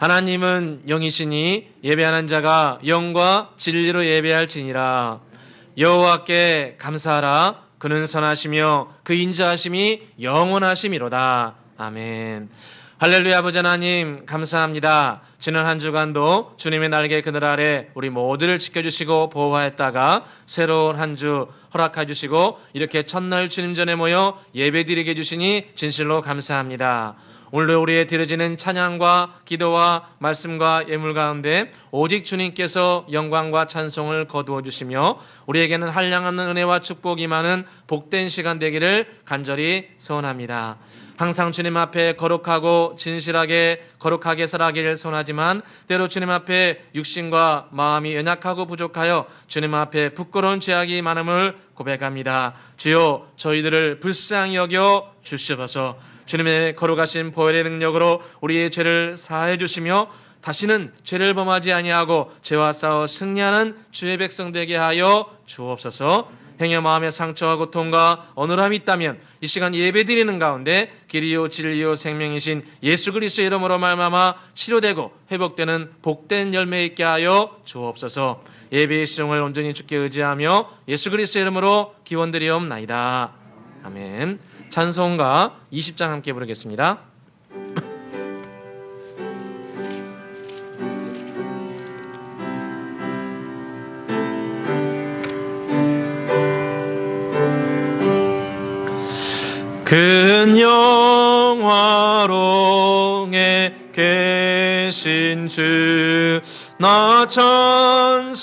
하나님은 영이시니 예배하는 자가 영과 진리로 예배할지니라. 여호와께 감사하라. 그는 선하시며 그 인자하심이 영원하심이로다. 아멘. 할렐루야. 아버지 하나님 감사합니다. 지난 한 주간도 주님의 날개 그늘 아래 우리 모두를 지켜주시고 보호하였다가 새로운 한 주 허락해 주시고 이렇게 첫날 주님 전에 모여 예배드리게 해주시니 진실로 감사합니다. 오늘도 우리의 드려지는 찬양과 기도와 말씀과 예물 가운데 오직 주님께서 영광과 찬송을 거두어 주시며 우리에게는 한량없는 은혜와 축복이 많은 복된 시간 되기를 간절히 소원합니다. 항상 주님 앞에 거룩하고 진실하게 거룩하게 살아가기를 소원하지만 때로 주님 앞에 육신과 마음이 연약하고 부족하여 주님 앞에 부끄러운 죄악이 많음을 고백합니다. 주여 저희들을 불쌍히 여겨 주시옵소서. 주님의 거룩하신 보혈의 능력으로 우리의 죄를 사하여 주시며 다시는 죄를 범하지 아니하고 죄와 싸워 승리하는 주의 백성 되게 하여 주옵소서. 행여 마음의 상처와 고통과 어눌함이 있다면 이 시간 예배드리는 가운데 길이요 진리요 생명이신 예수 그리스도의 이름으로 말미암아 치료되고 회복되는 복된 열매 있게 하여 주옵소서. 예배의 시종을 온전히 주께 의지하며 예수 그리스도의 이름으로 기원드리옵나이다. 아멘. 찬송가 20장 함께 부르겠습니다. 큰 영화롱에 계신 주 나 찬송합니다.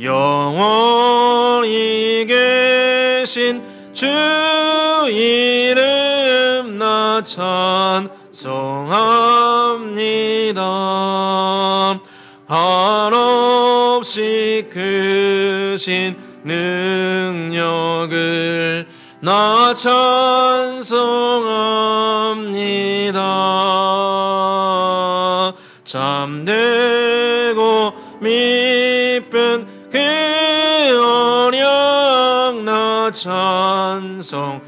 영원히 계신 주 이름 나 찬송합니다. 한없이 크신 능력을 나 찬송합니다. 잠들고 미쁜 그 언약 나 찬송합니다.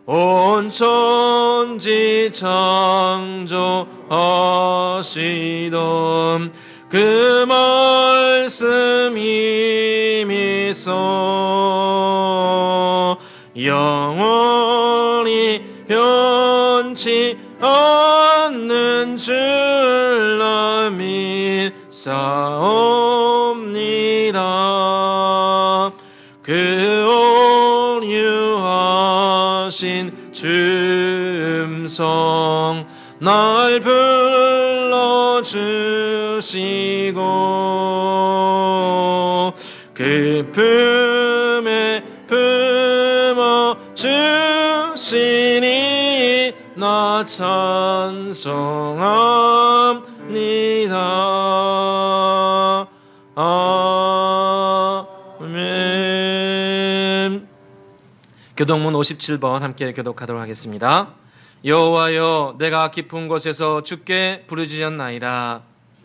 온 천지 창조하시던 그 말씀 힘이 있어 영원히 변치 않는 줄라 믿사옵니다. 그 온유하신 주 음성 날 불러주시고 그 품에 품어주시니 나 찬송합니다. 아멘. 교동문 57번 함께 교독하도록 하겠습니다. 여호와여 내가 깊은 곳에서 주께 부르짖었나이다.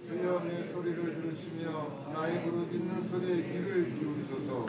주여 내 소리를 들으시며 나의 부르짖는 소리에 귀를 기울이소서.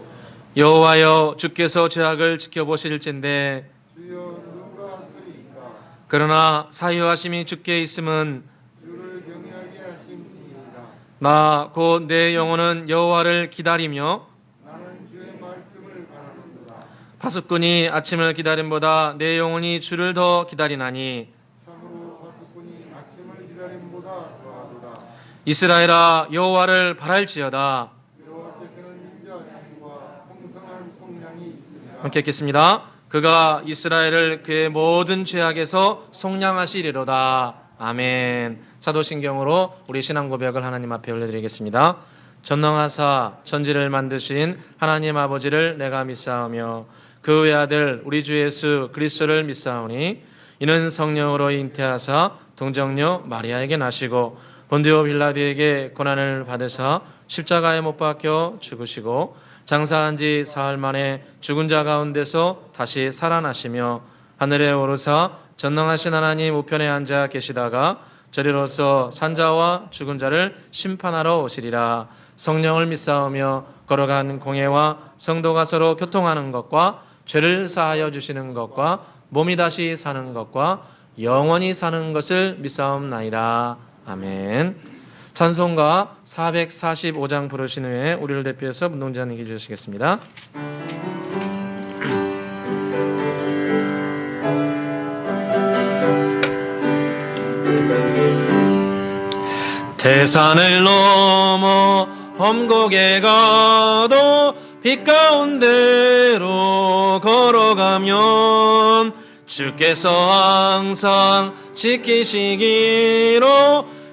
여호와여 주께서 죄악을 지켜보실진데 주여 누가 서리이까. 그러나 사유하심이 주께 있음은 주를 경외하게 하신 이니이다. 나 곧 내 영혼은 여호와를 기다리며 나는 주의 말씀을 바라는도다. 파수꾼이 아침을 기다림보다 내 영혼이 주를 더 기다리나니 참으로 파수꾼이 아침을 기다림보다 더하도다. 이스라엘아 여호와를 바랄지어다. 여호와께서는 인자하심과 풍성한 속량이 있으리라. 함께 읽겠습니다. 그가 이스라엘을 그의 모든 죄악에서 속량하시리로다. 아멘. 사도신경으로 우리 신앙 고백을 하나님 앞에 올려드리겠습니다. 전능하사 천지를 만드신 하나님 아버지를 내가 믿사오며 그 외아들 우리 주 예수 그리스도를 믿사오니 이는 성령으로 잉태하사 동정녀 마리아에게 나시고 본디오 빌라도에게 고난을 받으사 십자가에 못 박혀 죽으시고 장사한 지 사흘 만에 죽은 자 가운데서 다시 살아나시며 하늘에 오르사 전능하신 하나님 우편에 앉아 계시다가 저리로서 산자와 죽은 자를 심판하러 오시리라. 성령을 믿사오며 걸어간 공회와 성도가 서로 교통하는 것과 죄를 사하여 주시는 것과 몸이 다시 사는 것과 영원히 사는 것을 믿사옵나이다. 아멘. 찬송가 445장 부르신 후에 우리를 대표해서 문동자님께 주시겠습니다. 대산을 넘어 험곡에 가도 빛 가운데로 걸어가면 주께서 항상 지키시기로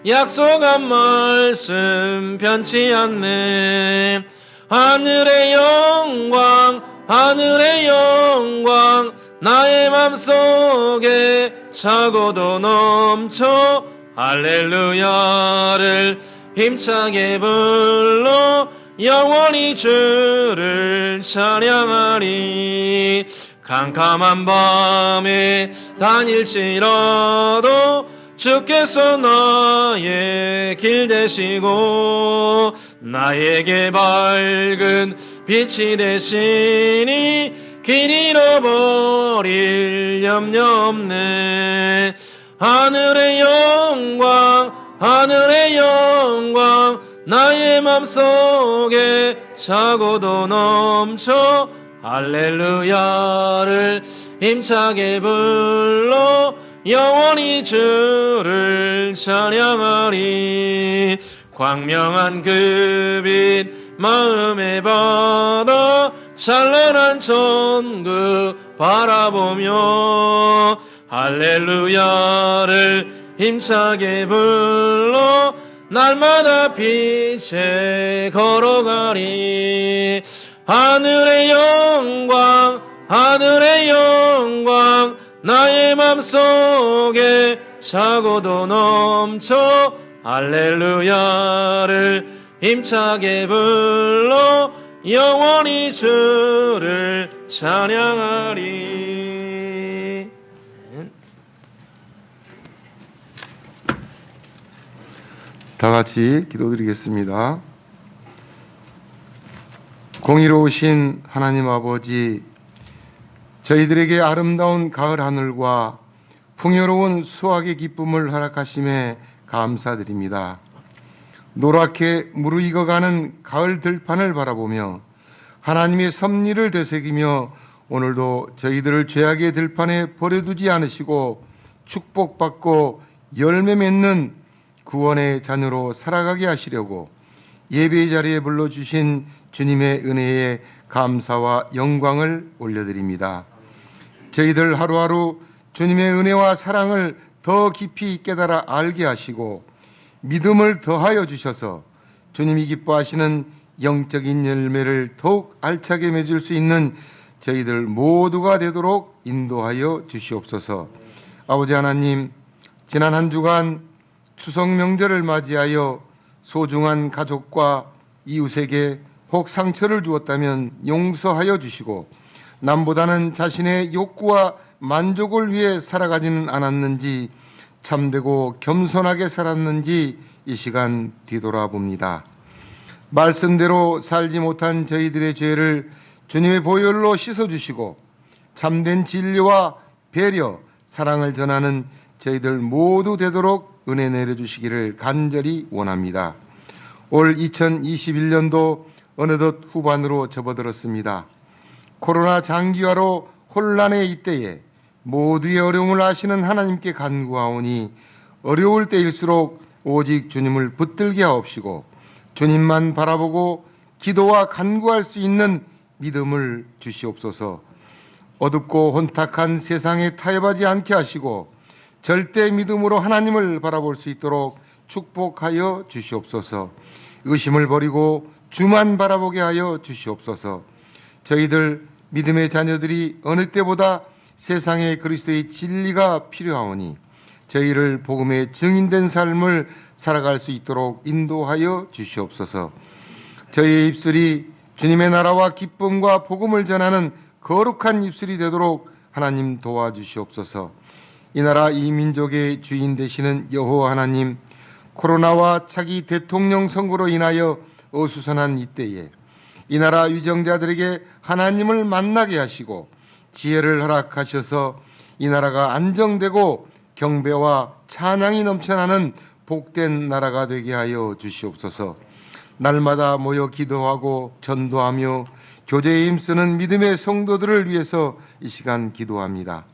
약속한 말씀 변치 않네. 하늘의 영광 하늘의 영광 나의 맘속에 차고도 넘쳐 할렐루야를 힘차게 불러 영원히 주를 찬양하리. 캄캄한 밤에 다닐지라도 주께서 나의 길 되시고 나에게 밝은 빛이 되시니 길 잃어버릴 염려 없네. 하늘의 영광 하늘의 영광 나의 맘속에 차고도 넘쳐 할렐루야를 힘차게 불러 영원히 주를 찬양하리. 광명한 그 빛 마음에 받아 찬란한 천국 바라보며 할렐루야를 힘차게 불러 날마다 빛에 걸어가리. 하늘의 영광 하늘의 영광 나의 맘속에 차고도 넘쳐 할렐루야를 힘차게 불러 영원히 주를 찬양하리. 다 같이 기도드리겠습니다. 공의로우신 하나님 아버지, 저희들에게 아름다운 가을 하늘과 풍요로운 수확의 기쁨을 허락하심에 감사드립니다. 노랗게 무르익어가는 가을 들판을 바라보며 하나님의 섭리를 되새기며 오늘도 저희들을 죄악의 들판에 버려두지 않으시고 축복받고 열매 맺는 구원의 자녀로 살아가게 하시려고 예배의 자리에 불러주신 주님의 은혜에 감사와 영광을 올려드립니다. 저희들 하루하루 주님의 은혜와 사랑을 더 깊이 깨달아 알게 하시고 믿음을 더하여 주셔서 주님이 기뻐하시는 영적인 열매를 더욱 알차게 맺을 수 있는 저희들 모두가 되도록 인도하여 주시옵소서. 아버지 하나님, 지난 한 주간 추석 명절을 맞이하여 소중한 가족과 이웃에게 혹 상처를 주었다면 용서하여 주시고 남보다는 자신의 욕구와 만족을 위해 살아가지는 않았는지, 참되고 겸손하게 살았는지 이 시간 뒤돌아봅니다. 말씀대로 살지 못한 저희들의 죄를 주님의 보혈로 씻어주시고 참된 진리와 배려, 사랑을 전하는 저희들 모두 되도록 은혜 내려주시기를 간절히 원합니다. 올 2021년도 어느덧 후반으로 접어들었습니다. 코로나 장기화로 혼란의 이때에 모두의 어려움을 아시는 하나님께 간구하오니 어려울 때일수록 오직 주님을 붙들게 하옵시고 주님만 바라보고 기도와 간구할 수 있는 믿음을 주시옵소서. 어둡고 혼탁한 세상에 타협하지 않게 하시고 절대 믿음으로 하나님을 바라볼 수 있도록 축복하여 주시옵소서. 의심을 버리고 주만 바라보게 하여 주시옵소서. 저희들 믿음의 자녀들이 어느 때보다 세상에 그리스도의 진리가 필요하오니 저희를 복음의 증인된 삶을 살아갈 수 있도록 인도하여 주시옵소서. 저희의 입술이 주님의 나라와 기쁨과 복음을 전하는 거룩한 입술이 되도록 하나님 도와주시옵소서. 이 나라 이 민족의 주인 되시는 여호와 하나님, 코로나와 차기 대통령 선거로 인하여 어수선한 이때에 이 나라 위정자들에게 하나님을 만나게 하시고 지혜를 허락하셔서 이 나라가 안정되고 경배와 찬양이 넘쳐나는 복된 나라가 되게 하여 주시옵소서. 날마다 모여 기도하고 전도하며 교제에 힘쓰는 믿음의 성도들을 위해서 이 시간 기도합니다.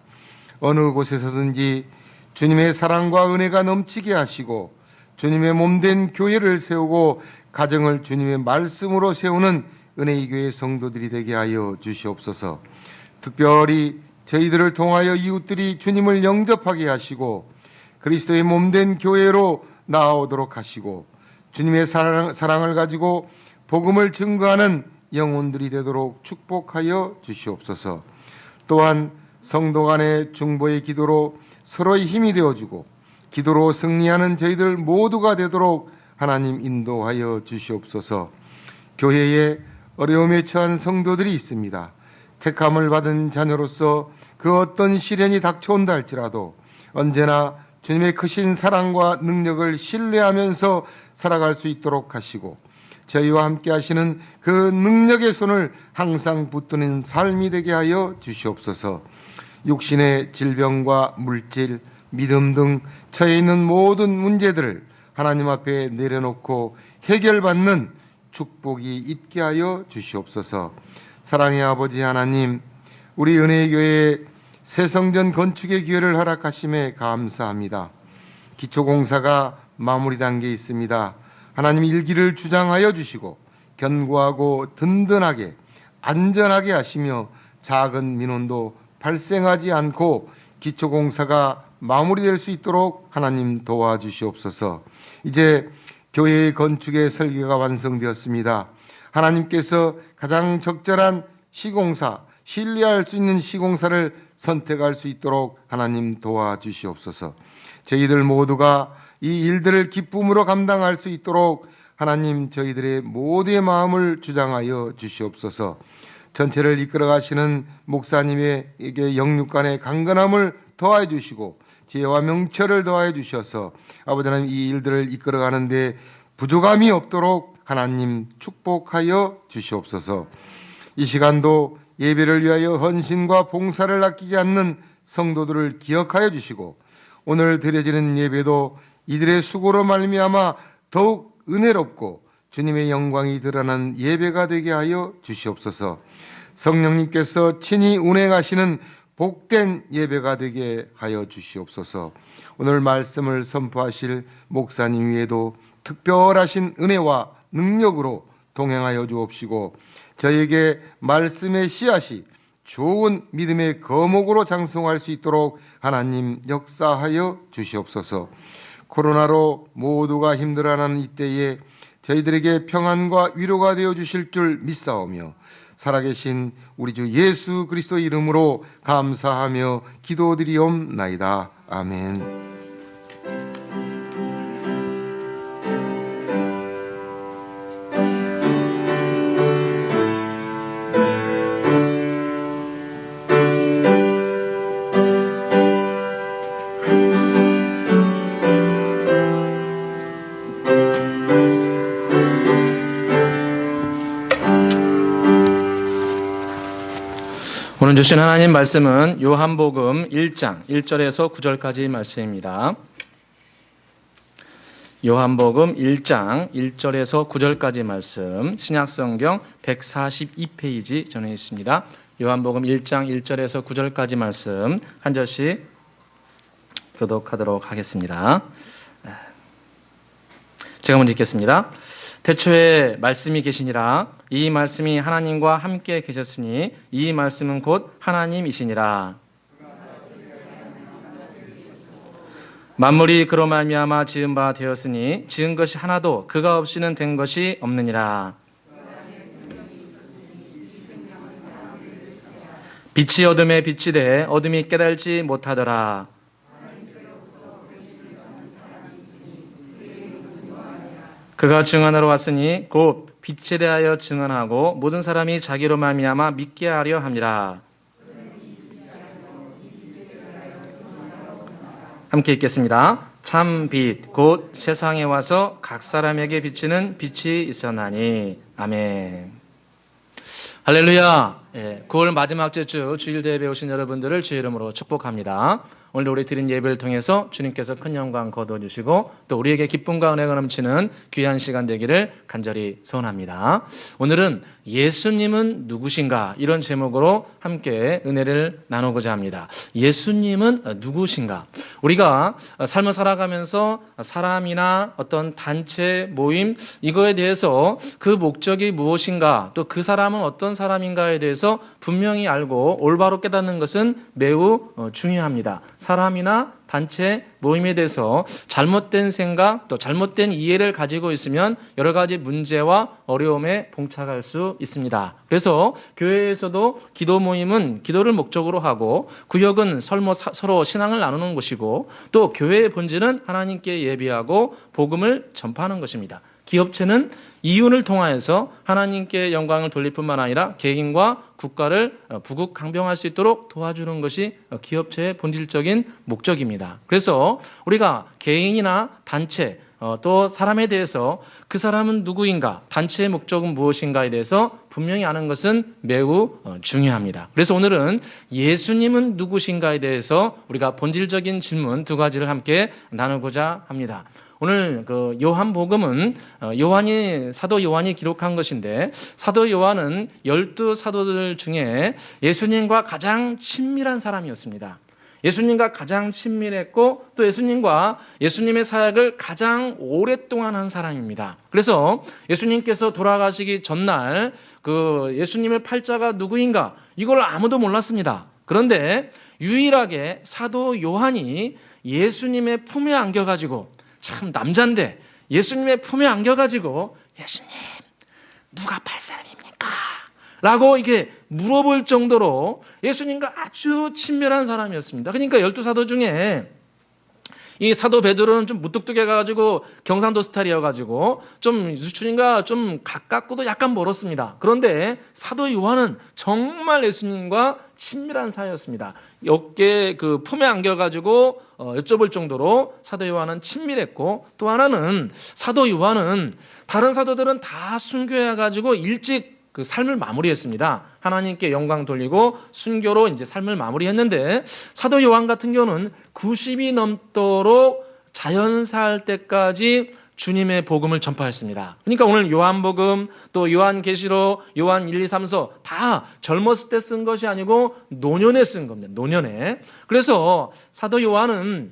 어느 곳에서든지 주님의 사랑과 은혜가 넘치게 하시고 주님의 몸된 교회를 세우고 가정을 주님의 말씀으로 세우는 은혜의 교회 성도들이 되게 하여 주시옵소서. 특별히 저희들을 통하여 이웃들이 주님을 영접하게 하시고 그리스도의 몸된 교회로 나아오도록 하시고 주님의 사랑을 가지고 복음을 증거하는 영혼들이 되도록 축복하여 주시옵소서. 또한 성도 간의 중보의 기도로 서로의 힘이 되어주고 기도로 승리하는 저희들 모두가 되도록 하나님 인도하여 주시옵소서. 교회에 어려움에 처한 성도들이 있습니다. 택함을 받은 자녀로서 그 어떤 시련이 닥쳐온다 할지라도 언제나 주님의 크신 사랑과 능력을 신뢰하면서 살아갈 수 있도록 하시고 저희와 함께 하시는 그 능력의 손을 항상 붙드는 삶이 되게 하여 주시옵소서. 육신의 질병과 물질, 믿음 등 처해 있는 모든 문제들을 하나님 앞에 내려놓고 해결받는 축복이 있게 하여 주시옵소서. 사랑의 아버지 하나님, 우리 은혜의 교회에 새 성전 건축의 기회를 허락하심에 감사합니다. 기초공사가 마무리 단계에 있습니다. 하나님 일기를 주장하여 주시고 견고하고 든든하게 안전하게 하시며 작은 민원도 발생하지 않고 기초공사가 마무리될 수 있도록 하나님 도와주시옵소서. 이제 교회의 건축의 설계가 완성되었습니다. 하나님께서 가장 적절한 시공사, 신뢰할 수 있는 시공사를 선택할 수 있도록 하나님 도와주시옵소서. 저희들 모두가 이 일들을 기쁨으로 감당할 수 있도록 하나님 저희들의 모두의 마음을 주장하여 주시옵소서. 전체를 이끌어 가시는 목사님에게 영육간의 강건함을 더하여 주시고 지혜와 명철을 더하여 주셔서 아버지 하나님 이 일들을 이끌어 가는데 부족함이 없도록 하나님 축복하여 주시옵소서. 이 시간도 예배를 위하여 헌신과 봉사를 아끼지 않는 성도들을 기억하여 주시고 오늘 드려지는 예배도 이들의 수고로 말미암아 더욱 은혜롭고 주님의 영광이 드러나는 예배가 되게 하여 주시옵소서. 성령님께서 친히 운행하시는 복된 예배가 되게 하여 주시옵소서. 오늘 말씀을 선포하실 목사님 위에도 특별하신 은혜와 능력으로 동행하여 주옵시고 저에게 말씀의 씨앗이 좋은 믿음의 거목으로 장성할 수 있도록 하나님 역사하여 주시옵소서. 코로나로 모두가 힘들어하는 이때에 저희들에게 평안과 위로가 되어 주실 줄 믿사오며 살아계신 우리 주 예수 그리스도 이름으로 감사하며 기도드리옵나이다. 아멘. 오늘 주신 하나님 말씀은 요한복음 1장 1절에서 9절까지 말씀입니다. 요한복음 1장 1절에서 9절까지 말씀, 신약성경 142페이지 전해 있습니다. 요한복음 1장 1절에서 9절까지 말씀 한 절씩 교독하도록 하겠습니다. 제가 먼저 읽겠습니다. 태초에 말씀이 계시니라. 이 말씀이 하나님과 함께 계셨으니 이 말씀은 곧 하나님이시니라. 만물이 그로 말미암아 지은 바 되었으니 지은 것이 하나도 그가 없이는 된 것이 없느니라. 빛이 어둠에 빛이 돼 어둠이 깨달지 못하더라. 그가 증언하러 왔으니 곧 빛에 대하여 증언하고 모든 사람이 자기로 말미암아 믿게 하려 함이라. 함께 읽겠습니다. 참 빛 곧 세상에 와서 각 사람에게 비치는 빛이 있었나니. 아멘. 할렐루야. 9월 마지막 주 주일 대회에 오신 여러분들을 주의 이름으로 축복합니다. 오늘 우리 드린 예배를 통해서 주님께서 큰 영광 거둬주시고 또 우리에게 기쁨과 은혜가 넘치는 귀한 시간 되기를 간절히 소원합니다. 오늘은 예수님은 누구신가 이런 제목으로 함께 은혜를 나누고자 합니다. 예수님은 누구신가? 우리가 삶을 살아가면서 사람이나 어떤 단체 모임 이거에 대해서 그 목적이 무엇인가 또 그 사람은 어떤 사람인가에 대해서 분명히 알고 올바로 깨닫는 것은 매우 중요합니다. 사람이나 단체 모임에 대해서 잘못된 생각 또 잘못된 이해를 가지고 있으면 여러 가지 문제와 어려움에 봉착할 수 있습니다. 그래서 교회에서도 기도 모임은 기도를 목적으로 하고 구역은 서로 신앙을 나누는 곳이고 또 교회의 본질은 하나님께 예비하고 복음을 전파하는 것입니다. 기업체는 이윤을 통하여서 하나님께 영광을 돌릴 뿐만 아니라 개인과 국가를 부국강병할 수 있도록 도와주는 것이 기업체의 본질적인 목적입니다. 그래서 우리가 개인이나 단체 또 사람에 대해서 그 사람은 누구인가, 단체의 목적은 무엇인가에 대해서 분명히 아는 것은 매우 중요합니다. 그래서 오늘은 예수님은 누구신가에 대해서 우리가 본질적인 질문 두 가지를 함께 나누고자 합니다. 오늘 그 요한복음은 사도 요한이 기록한 것인데 사도 요한은 12사도들 중에 예수님과 가장 친밀한 사람이었습니다. 예수님과 가장 친밀했고 또 예수님의 사역을 가장 오랫동안 한 사람입니다. 그래서 예수님께서 돌아가시기 전날 그 예수님의 팔자가 누구인가 이걸 아무도 몰랐습니다. 그런데 유일하게 사도 요한이 예수님의 품에 안겨가지고 참 남잔데 예수님의 품에 안겨가지고 예수님 누가 팔 사람입니까? 라고 이게 물어볼 정도로 예수님과 아주 친밀한 사람이었습니다. 그러니까 12사도 중에 이 사도 베드로는 좀 무뚝뚝해가지고 경상도 스타일이어가지고 좀 주님과 좀 가깝고도 약간 멀었습니다. 그런데 사도 요한은 정말 예수님과 친밀한 사이였습니다. 어깨 그 품에 안겨가지고 여쭤볼 정도로 사도 요한은 친밀했고 또 하나는 사도 요한은 다른 사도들은 다 순교해가지고 일찍 그 삶을 마무리했습니다. 하나님께 영광 돌리고 순교로 이제 삶을 마무리했는데 사도 요한 같은 경우는 90이 넘도록 자연사할 때까지 주님의 복음을 전파했습니다. 그러니까 오늘 요한복음 또 요한계시록 요한 1, 2, 3서 다 젊었을 때 쓴 것이 아니고 노년에 쓴 겁니다. 노년에. 그래서 사도 요한은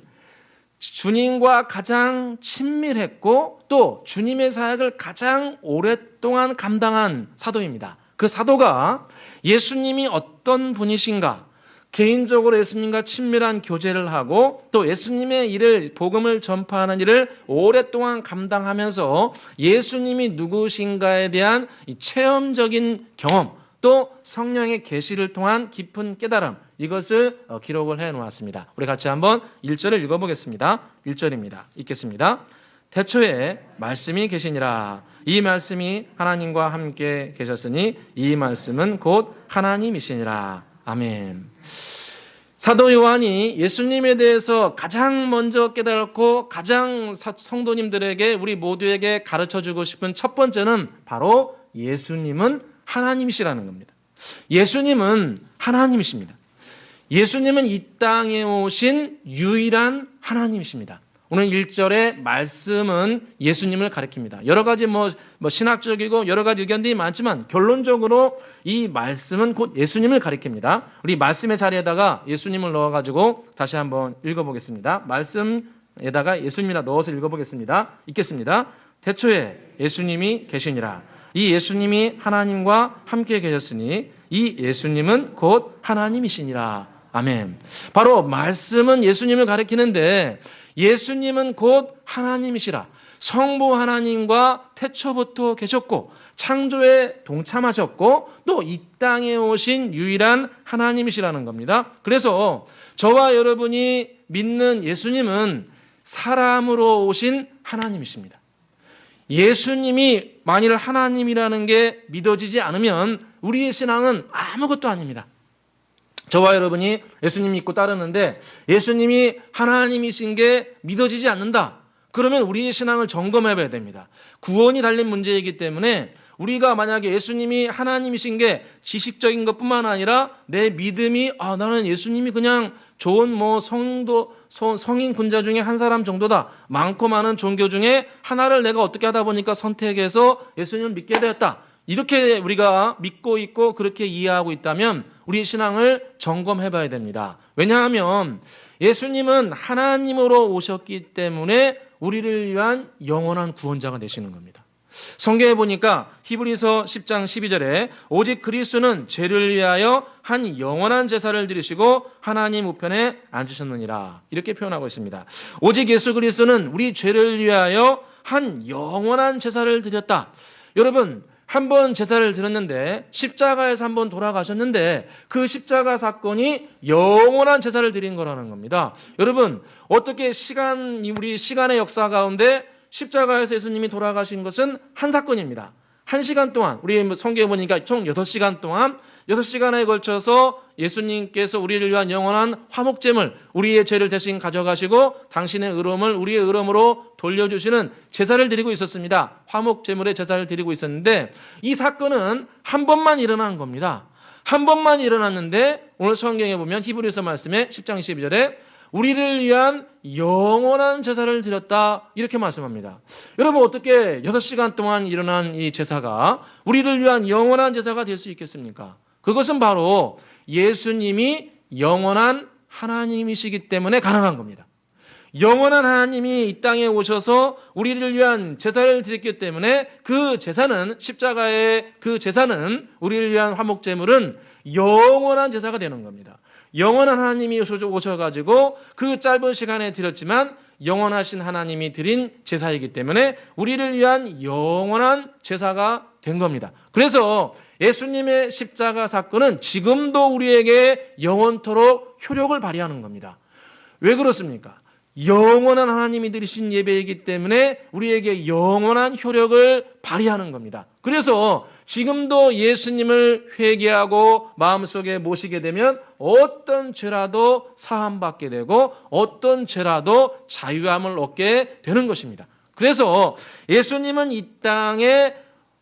주님과 가장 친밀했고 또 주님의 사역을 가장 오랫동안 감당한 사도입니다. 그 사도가 예수님이 어떤 분이신가 개인적으로 예수님과 친밀한 교제를 하고 또 예수님의 일을 복음을 전파하는 일을 오랫동안 감당하면서 예수님이 누구신가에 대한 이 체험적인 경험 또 성령의 계시를 통한 깊은 깨달음 이것을 기록을 해놓았습니다. 우리 같이 한번 1절을 읽어보겠습니다. 1절입니다. 읽겠습니다. 태초에 말씀이 계시니라. 이 말씀이 하나님과 함께 계셨으니 이 말씀은 곧 하나님이시니라. 아멘. 사도 요한이 예수님에 대해서 가장 먼저 깨달고 가장 성도님들에게 우리 모두에게 가르쳐주고 싶은 첫 번째는 바로 예수님은 하나님이시라는 겁니다. 예수님은 하나님이십니다. 예수님은 이 땅에 오신 유일한 하나님이십니다. 오늘 1절의 말씀은 예수님을 가리킵니다. 여러 가지 신학적이고 여러 가지 의견들이 많지만 결론적으로 이 말씀은 곧 예수님을 가리킵니다. 우리 말씀의 자리에다가 예수님을 넣어가지고 다시 한번 읽어보겠습니다. 말씀에다가 예수님이라 넣어서 읽어보겠습니다. 읽겠습니다. 태초에 예수님이 계시니라. 이 예수님이 하나님과 함께 계셨으니 이 예수님은 곧 하나님이시니라. 아멘. 바로 말씀은 예수님을 가리키는데 예수님은 곧 하나님이시라. 성부 하나님과 태초부터 계셨고 창조에 동참하셨고 또 이 땅에 오신 유일한 하나님이시라는 겁니다. 그래서 저와 여러분이 믿는 예수님은 사람으로 오신 하나님이십니다. 예수님이 만일 하나님이라는 게 믿어지지 않으면 우리의 신앙은 아무것도 아닙니다. 저와 여러분이 예수님 믿고 따르는데 예수님이 하나님이신 게 믿어지지 않는다. 그러면 우리의 신앙을 점검해 봐야 됩니다. 구원이 달린 문제이기 때문에 우리가 만약에 예수님이 하나님이신 게 지식적인 것뿐만 아니라 내 믿음이 나는 예수님이 그냥 좋은 성인 군자 중에 한 사람 정도다. 많고 많은 종교 중에 하나를 내가 어떻게 하다 보니까 선택해서 예수님을 믿게 되었다. 이렇게 우리가 믿고 있고 그렇게 이해하고 있다면 우리 신앙을 점검해 봐야 됩니다. 왜냐하면 예수님은 하나님으로 오셨기 때문에 우리를 위한 영원한 구원자가 되시는 겁니다. 성경에 보니까 히브리서 10장 12절에 오직 그리스도는 죄를 위하여 한 영원한 제사를 드리시고 하나님 우편에 앉으셨느니라, 이렇게 표현하고 있습니다. 오직 예수 그리스도는 우리 죄를 위하여 한 영원한 제사를 드렸다. 여러분, 한 번 제사를 드렸는데 십자가에서 한 번 돌아가셨는데 그 십자가 사건이 영원한 제사를 드린 거라는 겁니다. 여러분, 어떻게 우리 시간의 역사 가운데 십자가에서 예수님이 돌아가신 것은 한 사건입니다. 1시간 동안, 우리 성경에 보니까 총 6시간 동안 6시간에 걸쳐서 예수님께서 우리를 위한 영원한 화목제물, 우리의 죄를 대신 가져가시고 당신의 의로움을 우리의 의로움으로 돌려주시는 제사를 드리고 있었습니다. 화목제물의 제사를 드리고 있었는데 이 사건은 한 번만 일어난 겁니다. 한 번만 일어났는데 오늘 성경에 보면 히브리서 말씀에 10장 12절에 우리를 위한 영원한 제사를 드렸다, 이렇게 말씀합니다. 여러분, 어떻게 6시간 동안 일어난 이 제사가 우리를 위한 영원한 제사가 될 수 있겠습니까? 그것은 바로 예수님이 영원한 하나님이시기 때문에 가능한 겁니다. 영원한 하나님이 이 땅에 오셔서 우리를 위한 제사를 드렸기 때문에 그 제사는, 십자가의 그 제사는, 우리를 위한 화목제물은 영원한 제사가 되는 겁니다. 영원한 하나님이 오셔가지고 그 짧은 시간에 드렸지만 영원하신 하나님이 드린 제사이기 때문에 우리를 위한 영원한 제사가 된 겁니다. 그래서 예수님의 십자가 사건은 지금도 우리에게 영원토록 효력을 발휘하는 겁니다. 왜 그렇습니까? 영원한 하나님이 드리신 예배이기 때문에 우리에게 영원한 효력을 발휘하는 겁니다. 그래서 지금도 예수님을 회개하고 마음속에 모시게 되면 어떤 죄라도 사함받게 되고 어떤 죄라도 자유함을 얻게 되는 것입니다. 그래서 예수님은 이 땅에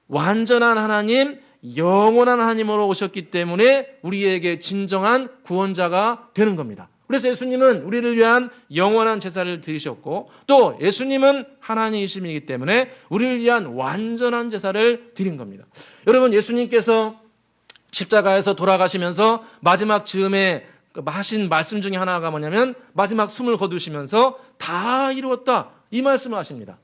완전한 하나님, 영원한 하나님으로 오셨기 때문에 우리에게 진정한 구원자가 되는 겁니다. 그래서 예수님은 우리를 위한 영원한 제사를 드리셨고 또 예수님은 하나님이시기 때문에 우리를 위한 완전한 제사를 드린 겁니다. 여러분, 예수님께서 십자가에서 돌아가시면서 마지막 즈음에 하신 말씀 중에 하나가 뭐냐면 마지막 숨을 거두시면서 다 이루었다, 이 말씀을 하십니다.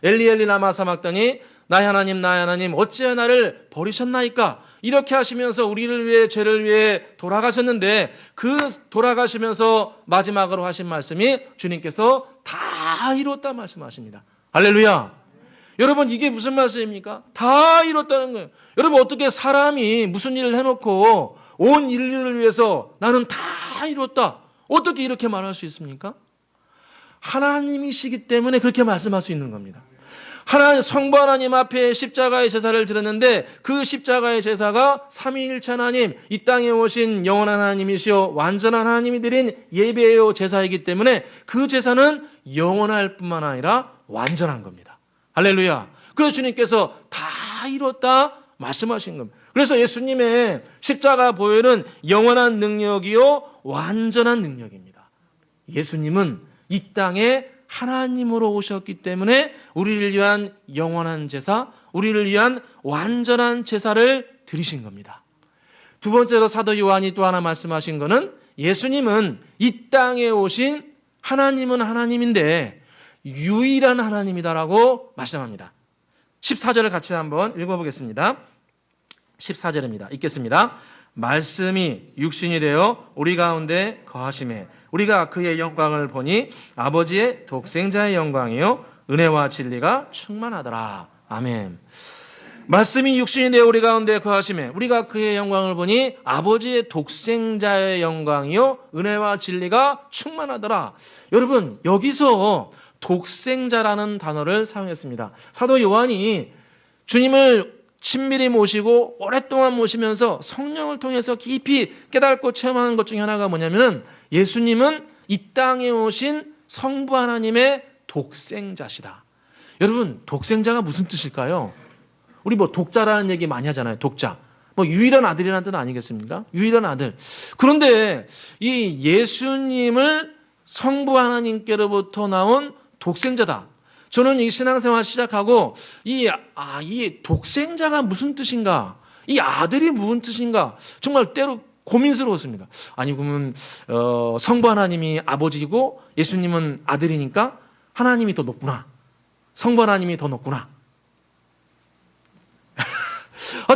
엘리 엘리 라마 사막다니 나의 하나님 어찌하여 나를 버리셨나이까, 이렇게 하시면서 우리를 위해, 죄를 위해 돌아가셨는데 그 돌아가시면서 마지막으로 하신 말씀이 주님께서 다 이뤘다 말씀하십니다. 할렐루야. 여러분, 이게 무슨 말씀입니까? 다 이뤘다는 거예요. 여러분, 어떻게 사람이 무슨 일을 해놓고 온 인류를 위해서 나는 다 이뤘다, 어떻게 이렇게 말할 수 있습니까? 하나님이시기 때문에 그렇게 말씀할 수 있는 겁니다. 성부 하나님 앞에 십자가의 제사를 드렸는데 그 십자가의 제사가 삼위일체 하나님, 이 땅에 오신 영원한 하나님이시오 완전한 하나님이 드린 예배요 제사이기 때문에 그 제사는 영원할 뿐만 아니라 완전한 겁니다. 할렐루야. 그래서 주님께서 다 이뤘다 말씀하신 겁니다. 그래서 예수님의 십자가 보혈은 영원한 능력이요 완전한 능력입니다. 예수님은 이 땅에 하나님으로 오셨기 때문에 우리를 위한 영원한 제사, 우리를 위한 완전한 제사를 드리신 겁니다. 두 번째로 사도 요한이 또 하나 말씀하신 것은 예수님은 이 땅에 오신 하나님은 하나님인데 유일한 하나님이다라고 말씀합니다. 14절을 같이 한번 읽어보겠습니다. 14절입니다. 읽겠습니다. 말씀이 육신이 되어 우리 가운데 거하심에 우리가 그의 영광을 보니 아버지의 독생자의 영광이요 은혜와 진리가 충만하더라. 아멘. 말씀이 육신이 되어 우리 가운데 거하심에 우리가 그의 영광을 보니 아버지의 독생자의 영광이요 은혜와 진리가 충만하더라. 여러분, 여기서 독생자라는 단어를 사용했습니다. 사도 요한이 주님을 친밀히 모시고 오랫동안 모시면서 성령을 통해서 깊이 깨닫고 체험하는 것 중에 하나가 뭐냐면 예수님은 이 땅에 오신 성부 하나님의 독생자시다. 여러분, 독생자가 무슨 뜻일까요? 우리 뭐 독자라는 얘기 많이 하잖아요. 독자. 뭐 유일한 아들이라는 뜻 아니겠습니까? 유일한 아들. 그런데 이 예수님을 성부 하나님께로부터 나온 독생자다. 저는 이 신앙생활 시작하고 이 독생자가 무슨 뜻인가? 이 아들이 무슨 뜻인가? 정말 때로 고민스러웠습니다. 아니 그러면 성부 하나님이 아버지고 예수님은 아들이니까 하나님이 더 높구나. 성부 하나님이 더 높구나.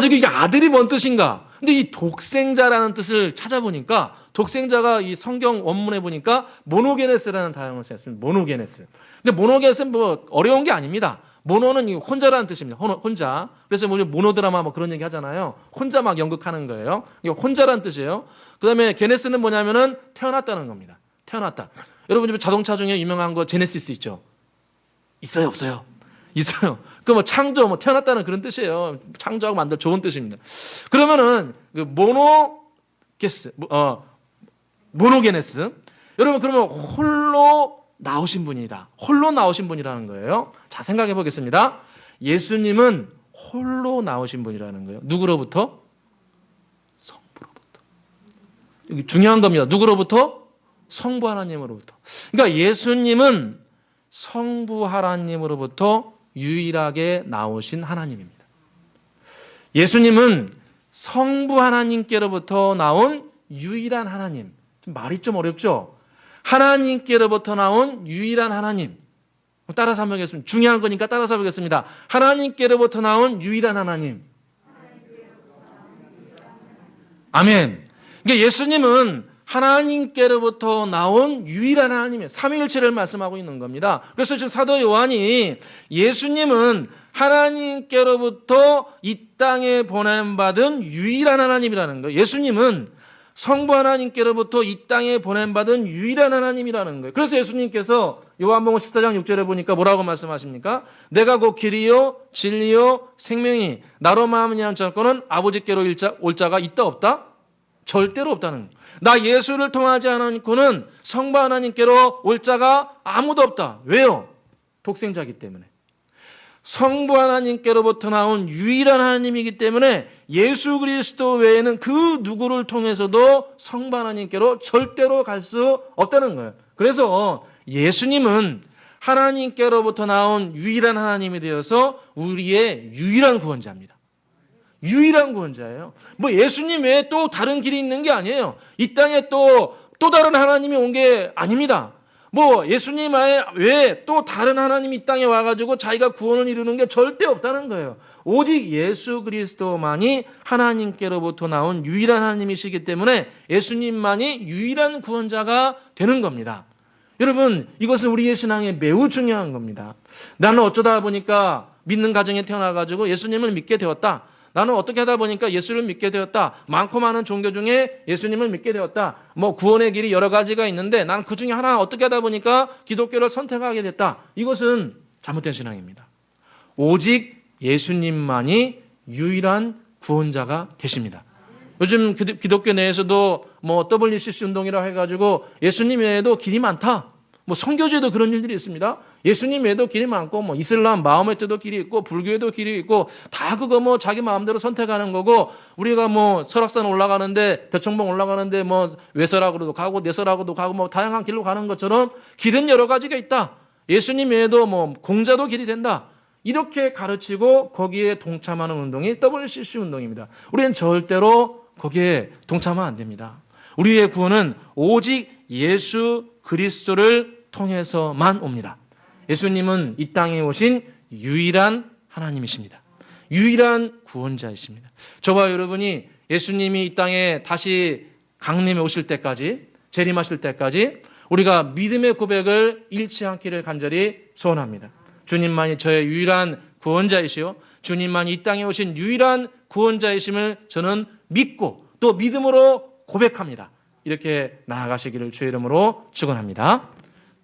저기 이게 아들이 뭔 뜻인가? 근데 이 독생자라는 뜻을 찾아보니까 독생자가 이 성경 원문에 보니까 모노게네스라는 단어를 쓰였습니다. 모노게네스. 근데 모노게네스는 뭐 어려운 게 아닙니다. 모노는 혼자라는 뜻입니다. 혼자. 그래서 뭐 모노드라마 뭐 그런 얘기 하잖아요. 혼자 막 연극하는 거예요. 이게 혼자라는 뜻이에요. 그다음에 게네스는 뭐냐면은 태어났다는 겁니다. 태어났다. 여러분 자동차 중에 유명한 거 제네시스 있죠? 있어요, 없어요? 있어요. 그 뭐 창조, 뭐 태어났다는 그런 뜻이에요. 창조하고 만들 좋은 뜻입니다. 그러면은 그 모노게네스. 여러분 그러면 홀로 나오신 분이다. 홀로 나오신 분이라는 거예요. 자, 생각해 보겠습니다. 예수님은 홀로 나오신 분이라는 거예요. 누구로부터? 성부로부터. 여기 중요한 겁니다. 누구로부터? 성부 하나님으로부터. 그러니까 예수님은 성부 하나님으로부터 유일하게 나오신 하나님입니다. 예수님은 성부 하나님께로부터 나온 유일한 하나님. 말이 좀 어렵죠? 하나님께로부터 나온 유일한 하나님. 따라서 한번 하겠습니다. 중요한 거니까 따라서 보겠습니다. 하나님께로부터 나온 유일한 하나님. 아멘. 그러니까 예수님은 하나님께로부터 나온 유일한 하나님이에요. 삼위일체를 말씀하고 있는 겁니다. 그래서 지금 사도 요한이 예수님은 하나님께로부터 이 땅에 보냄받은 유일한 하나님이라는 거예요. 예수님은 성부 하나님께로부터 이 땅에 보냄받은 유일한 하나님이라는 거예요. 그래서 예수님께서 요한복음 14장 6절에 보니까 뭐라고 말씀하십니까? 내가 곧 길이요 진리요 생명이 나로 말미암은 자는 아버지께로 올 자가 있다 없다? 절대로 없다는 거예요. 나 예수를 통하지 않고는 성부 하나님께로 올 자가 아무도 없다. 왜요? 독생자이기 때문에. 성부 하나님께로부터 나온 유일한 하나님이기 때문에 예수 그리스도 외에는 그 누구를 통해서도 성부 하나님께로 절대로 갈 수 없다는 거예요. 그래서 예수님은 하나님께로부터 나온 유일한 하나님이 되어서 우리의 유일한 구원자입니다. 유일한 구원자예요. 뭐 예수님 외에 또 다른 길이 있는 게 아니에요. 이 땅에 또 다른 하나님이 온 게 아닙니다. 뭐 예수님 외에 또 다른 하나님이 이 땅에 와가지고 자기가 구원을 이루는 게 절대 없다는 거예요. 오직 예수 그리스도만이 하나님께로부터 나온 유일한 하나님이시기 때문에 예수님만이 유일한 구원자가 되는 겁니다. 여러분, 이것은 우리의 신앙에 매우 중요한 겁니다. 나는 어쩌다 보니까 믿는 가정에 태어나가지고 예수님을 믿게 되었다. 나는 어떻게 하다 보니까 예수를 믿게 되었다. 많고 많은 종교 중에 예수님을 믿게 되었다. 뭐 구원의 길이 여러 가지가 있는데 나는 그 중에 하나 어떻게 하다 보니까 기독교를 선택하게 됐다. 이것은 잘못된 신앙입니다. 오직 예수님만이 유일한 구원자가 되십니다. 요즘 기독교 내에서도 뭐 WCC 운동이라고 해가지고 예수님 외에도 길이 많다. 뭐 선교제도 그런 일들이 있습니다. 예수님 외에도 길이 많고 뭐 이슬람, 마호메트도 길이 있고 불교에도 길이 있고 다 그거 뭐 자기 마음대로 선택하는 거고 우리가 뭐 설악산 올라가는데 대청봉 올라가는데 뭐 외설하고도 가고 내설하고도 가고 뭐 다양한 길로 가는 것처럼 길은 여러 가지가 있다. 예수님 외에도 뭐 공자도 길이 된다. 이렇게 가르치고 거기에 동참하는 운동이 WCC 운동입니다. 우리는 절대로 거기에 동참하면 안 됩니다. 우리의 구원은 오직 예수 그리스도를 통해서만 옵니다. 예수님은 이 땅에 오신 유일한 하나님이십니다. 유일한 구원자이십니다. 저와 여러분이 예수님이 이 땅에 다시 강림해 오실 때까지, 재림하실 때까지 우리가 믿음의 고백을 잃지 않기를 간절히 소원합니다. 주님만이 저의 유일한 구원자이시요 주님만이 이 땅에 오신 유일한 구원자이심을 저는 믿고 또 믿음으로 고백합니다. 이렇게 나아가시기를 주의 이름으로 축원합니다.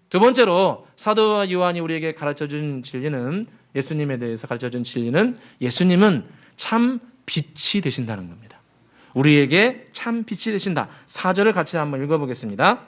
두 번째로 사도 요한이 우리에게 가르쳐준 진리는 예수님에 대해서 가르쳐준 진리는 예수님은 참 빛이 되신다는 겁니다. 우리에게 참 빛이 되신다. 4절을 같이 한번 읽어보겠습니다.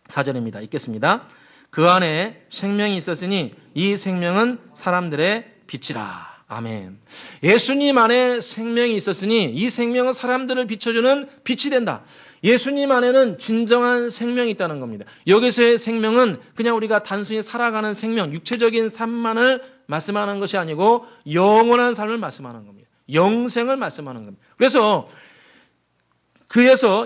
4절입니다. 읽겠습니다. 그 안에 생명이 있었으니 이 생명은 사람들의 빛이라. 아멘. 예수님 안에 생명이 있었으니 이 생명은 사람들을 비춰주는 빛이 된다. 예수님 안에는 진정한 생명이 있다는 겁니다. 여기서의 생명은 그냥 우리가 단순히 살아가는 생명, 육체적인 삶만을 말씀하는 것이 아니고 영원한 삶을 말씀하는 겁니다. 영생을 말씀하는 겁니다. 그래서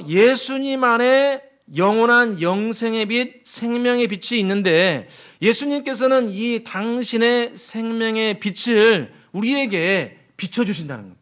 예수님 안에 영원한 영생의 빛, 생명의 빛이 있는데 예수님께서는 이 당신의 생명의 빛을 우리에게 비춰주신다는 겁니다.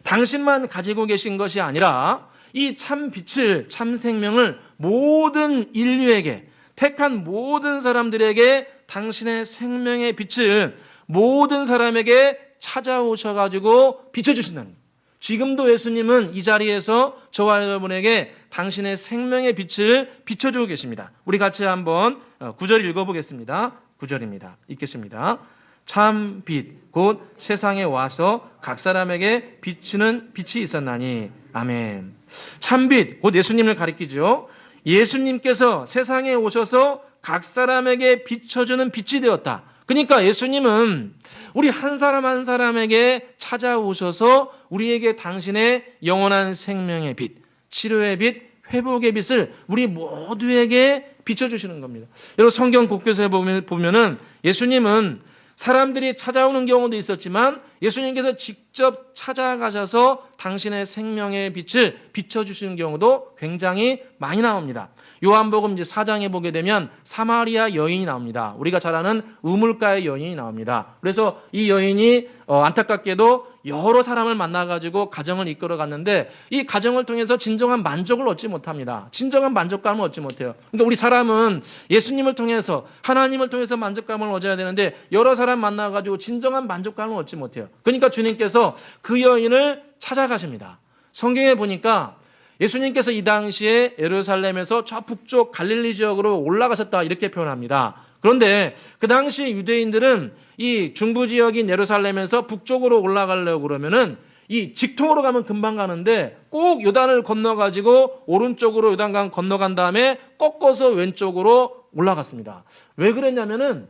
당신만 가지고 계신 것이 아니라 이 참 빛을, 참 생명을 모든 인류에게, 택한 모든 사람들에게 당신의 생명의 빛을 모든 사람에게 찾아오셔가지고 비춰주신다는 겁니다. 지금도 예수님은 이 자리에서 저와 여러분에게 당신의 생명의 빛을 비춰주고 계십니다. 우리 같이 한번 9절 읽어보겠습니다. 9절입니다. 읽겠습니다. 참 빛, 곧 세상에 와서 각 사람에게 비추는 빛이 있었나니. 아멘. 참 빛, 곧 예수님을 가리키죠. 예수님께서 세상에 오셔서 각 사람에게 비춰주는 빛이 되었다. 그러니까 예수님은 우리 한 사람 한 사람에게 찾아오셔서 우리에게 당신의 영원한 생명의 빛, 치료의 빛, 회복의 빛을 우리 모두에게 비춰주시는 겁니다. 여러분 성경 곳곳에 보면은 예수님은 사람들이 찾아오는 경우도 있었지만 예수님께서 직접 찾아가셔서 당신의 생명의 빛을 비춰주시는 경우도 굉장히 많이 나옵니다. 요한복음 이제 4장에 보게 되면 사마리아 여인이 나옵니다. 우리가 잘 아는 우물가의 여인이 나옵니다. 그래서 이 여인이 안타깝게도 여러 사람을 만나가지고 가정을 이끌어 갔는데 이 가정을 통해서 진정한 만족을 얻지 못합니다. 진정한 만족감을 얻지 못해요. 그러니까 우리 사람은 예수님을 통해서 하나님을 통해서 만족감을 얻어야 되는데 여러 사람 만나가지고 진정한 만족감을 얻지 못해요. 그러니까 주님께서 그 여인을 찾아가십니다. 성경에 보니까 예수님께서 이 당시에 예루살렘에서 저 북쪽 갈릴리 지역으로 올라가셨다 이렇게 표현합니다. 그런데 그 당시 유대인들은 이 중부 지역인 예루살렘에서 북쪽으로 올라가려고 그러면은 이 직통으로 가면 금방 가는데 꼭 요단을 건너가지고 오른쪽으로 요단강 건너간 다음에 꺾어서 왼쪽으로 올라갔습니다. 왜 그랬냐면은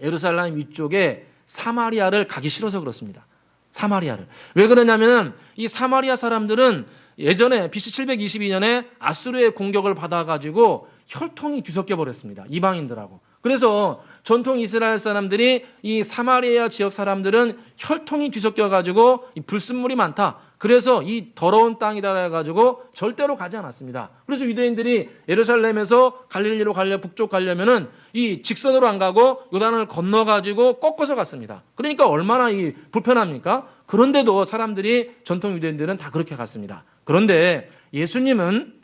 예루살렘 위쪽에 사마리아를 가기 싫어서 그렇습니다. 사마리아를. 왜 그러냐면은 이 사마리아 사람들은 예전에 BC 722년에 아수르의 공격을 받아가지고 혈통이 뒤섞여 버렸습니다. 이방인들하고. 그래서 전통 이스라엘 사람들이 이 사마리아 지역 사람들은 혈통이 뒤섞여가지고 이 불순물이 많다. 그래서 이 더러운 땅이다 해가지고 절대로 가지 않았습니다. 그래서 유대인들이 예루살렘에서 갈릴리로 북쪽 가려면은 이 직선으로 안 가고 요단을 건너가지고 꺾어서 갔습니다. 그러니까 얼마나 이 불편합니까? 그런데도 사람들이 전통 유대인들은 다 그렇게 갔습니다. 그런데 예수님은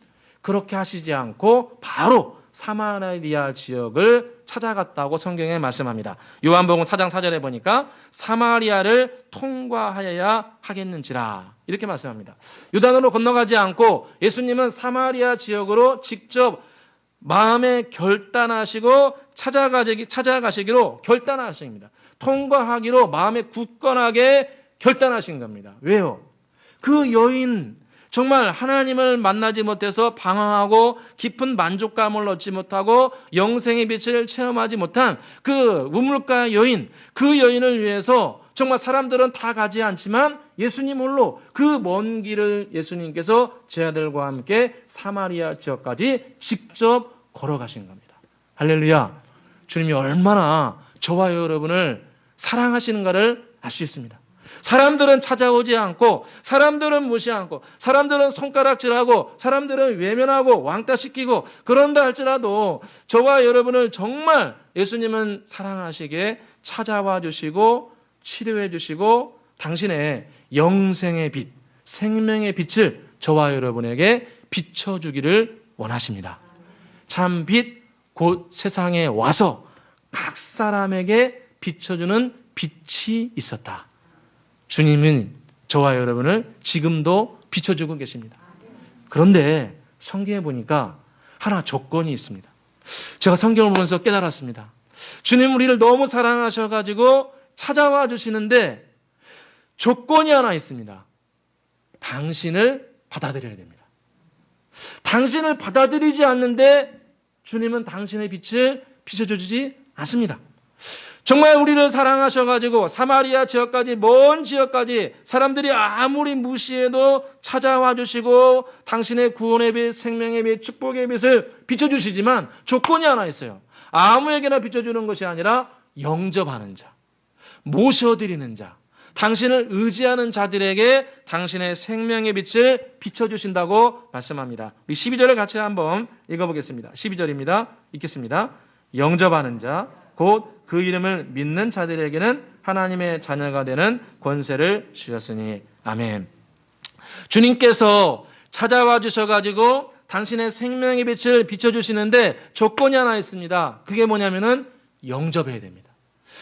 그렇게 하시지 않고 바로 사마리아 지역을 찾아갔다고 성경에 말씀합니다. 요한복음 4장 4절에 보니까 사마리아를 통과하여야 하겠는지라 이렇게 말씀합니다. 요단으로 건너가지 않고 예수님은 사마리아 지역으로 직접 마음에 결단하시고 찾아가시기로 결단하십니다. 통과하기로 마음에 굳건하게 결단하신 겁니다. 왜요? 그 여인 정말 하나님을 만나지 못해서 방황하고 깊은 만족감을 얻지 못하고 영생의 빛을 체험하지 못한 그 우물가 여인, 그 여인을 위해서 정말 사람들은 다 가지 않지만 예수님 홀로 그 먼 길을 예수님께서 제 아들과 함께 사마리아 지역까지 직접 걸어가신 겁니다. 할렐루야. 주님이 얼마나 저와 여러분을 사랑하시는가를 알 수 있습니다. 사람들은 찾아오지 않고 사람들은 무시하고 사람들은 손가락질하고 사람들은 외면하고 왕따시키고 그런다 할지라도 저와 여러분을 정말 예수님은 사랑하시기에 찾아와 주시고 치료해 주시고 당신의 영생의 빛, 생명의 빛을 저와 여러분에게 비춰주기를 원하십니다. 참 빛, 곧 세상에 와서 각 사람에게 비춰주는 빛이 있었다. 주님은 저와 여러분을 지금도 비춰주고 계십니다. 그런데 성경에 보니까 하나 조건이 있습니다. 제가 성경을 보면서 깨달았습니다. 주님 우리를 너무 사랑하셔가지고 찾아와 주시는데 조건이 하나 있습니다. 당신을 받아들여야 됩니다. 당신을 받아들이지 않는데 주님은 당신의 빛을 비춰주지 않습니다. 정말 우리를 사랑하셔가지고 사마리아 지역까지, 먼 지역까지 사람들이 아무리 무시해도 찾아와 주시고 당신의 구원의 빛, 생명의 빛, 축복의 빛을 비춰주시지만 조건이 하나 있어요. 아무에게나 비춰주는 것이 아니라 영접하는 자, 모셔드리는 자, 당신을 의지하는 자들에게 당신의 생명의 빛을 비춰주신다고 말씀합니다. 우리 12절을 같이 한번 읽어보겠습니다. 12절입니다. 읽겠습니다. 영접하는 자, 곧 그 이름을 믿는 자들에게는 하나님의 자녀가 되는 권세를 주셨으니. 아멘. 주님께서 찾아와 주셔가지고 당신의 생명의 빛을 비춰주시는데 조건이 하나 있습니다. 그게 뭐냐면은 영접해야 됩니다.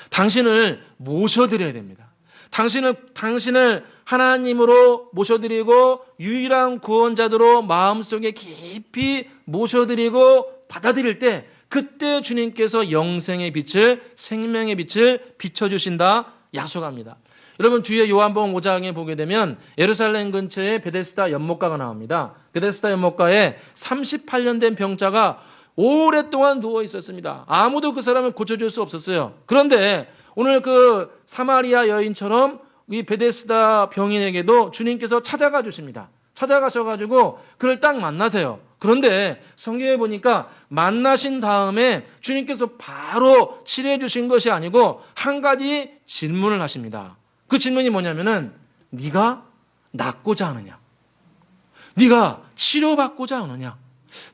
당신을 모셔드려야 됩니다. 당신을 하나님으로 모셔드리고 유일한 구원자로 마음속에 깊이 모셔드리고 받아들일 때, 그때 주님께서 영생의 빛을, 생명의 빛을 비춰주신다 약속합니다. 여러분, 뒤에 요한복음 5장에 보게 되면 예루살렘 근처에 베데스다 연못가가 나옵니다. 베데스다 연못가에 38년 된 병자가 오랫동안 누워 있었습니다. 아무도 그 사람을 고쳐줄 수 없었어요. 그런데 오늘 그 사마리아 여인처럼 이 베데스다 병인에게도 주님께서 찾아가 주십니다. 찾아가셔가지고 그를 딱 만나세요. 그런데 성경에 보니까 만나신 다음에 주님께서 바로 치료해 주신 것이 아니고 한 가지 질문을 하십니다. 그 질문이 뭐냐면은, 네가 낫고자 하느냐? 네가 치료받고자 하느냐?